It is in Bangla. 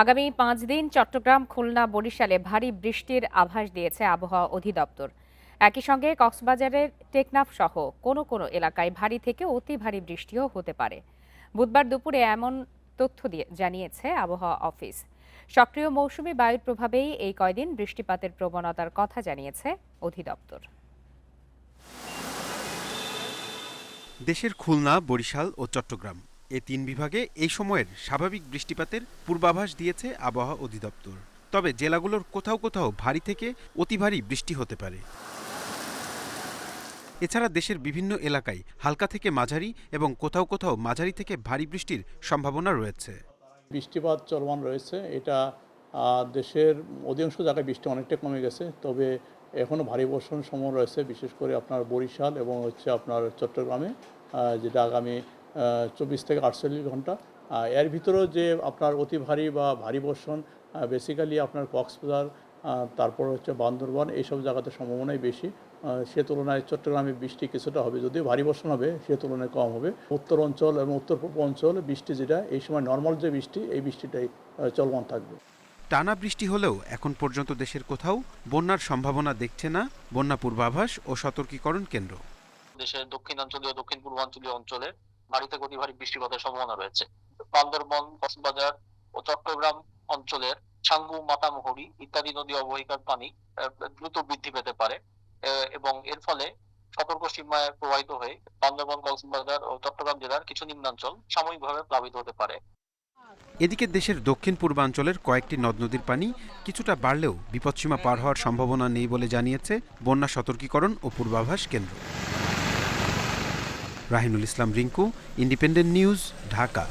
আগামী ৫ দিন চট্টগ্রাম, খুলনা, বরিশালে ভারী বৃষ্টির আভাস দিয়েছে আবহাওয়া অধিদপ্তর। একই সঙ্গে কক্সবাজারের টেকনাফ সহ কোনো এলাকায় ভারী থেকে অতি ভারী বৃষ্টিও হতে পারে। বুধবার দুপুরে এমন তথ্য জানিয়েছে আবহাওয়া অফিস। সক্রিয় মৌসুমি বায়ুর প্রভাবেই এই কয়দিন বৃষ্টিপাতের প্রবণতার কথা জানিয়েছে অধিদপ্তর। দেশের খুলনা, বরিশাল ও চট্টগ্রাম এ তিন বিভাগে এই সময়ের স্বাভাবিক বৃষ্টিপাতের পূর্বাভাস দিয়েছে আবহাওয়া অধিদপ্তর। তবে জেলাগুলোর কোথাও কোথাও ভারী থেকে অতি ভারী বৃষ্টি হতে পারে। এছাড়া দেশের বিভিন্ন এলাকায় হালকা থেকে মাঝারি এবং কোথাও কোথাও মাঝারি থেকে ভারী বৃষ্টির সম্ভাবনা রয়েছে। বৃষ্টিপাত চলমান রয়েছে। এটা দেশের অধিকাংশ জায়গায় বৃষ্টি অনেকটা কমে গেছে, তবে এখনও ভারী বর্ষণের সম্ভাবনা রয়েছে, বিশেষ করে আপনার বরিশাল এবং আপনার চট্টগ্রামে, যেটা আগামী ২৪ থেকে ৪৮ ঘন্টা। এর ভিতরেও যে আপনার অতি ভারী বা ভারী বর্ষণ বেসিক্যালি আপনার কক্সবাজার, তারপর বান্দরবান, এইসব জায়গাতে সম্ভাবনাই বেশি। সে তুলনায় চট্টগ্রামে বৃষ্টি কিছুটা হবে, যদিও ভারী বর্ষণ হবে সে তুলনায় কম হবে। উত্তর অঞ্চল এবং উত্তর পূর্ব অঞ্চল বৃষ্টি, যেটা এই সময় নর্মাল যে বৃষ্টি, এই বৃষ্টিটাই চলমান থাকবে। টানা বৃষ্টি হলেও এখন পর্যন্ত দেশের কোথাও বন্যার সম্ভাবনা দেখছে না বন্যা পূর্বাভাস ও সতর্কীকরণ কেন্দ্র। দেশের দক্ষিণাঞ্চলীয় দক্ষিণ পূর্বাঞ্চলীয় অঞ্চলে ভারী থেকে অতি ভারী বৃষ্টিপাতের সম্ভাবনা রয়েছে। বান্দরবান, কক্সবাজার ও চট্টগ্রাম অঞ্চলের ছাঙ্গু, মাতামুহুরী ইত্যাদি নদী অববাহিকার পানি দ্রুত বৃদ্ধি পেতে পারে এবং এর ফলে সতর্ক সীমায় প্রবাহিত হয়ে বান্দরবান, কক্সবাজার ও চট্টগ্রাম জেলার কিছু নিম্নাঞ্চল সাময়িকভাবে প্লাবিত হতে পারে। এদিকে দেশের দক্ষিণ পূর্বাঞ্চলের কয়েকটি নদ নদীর পানি কিছুটা বাড়লেও বিপদসীমা পার হওয়ার সম্ভাবনা নেই বলে জানিয়েছে বন্যা সতর্কীকরণ ও পূর্বাভাস কেন্দ্র। রাহিনুল ইসলাম রিঙ্কু, ইন্ডিপেন্ডেন্ট নিউজ, ঢাকা।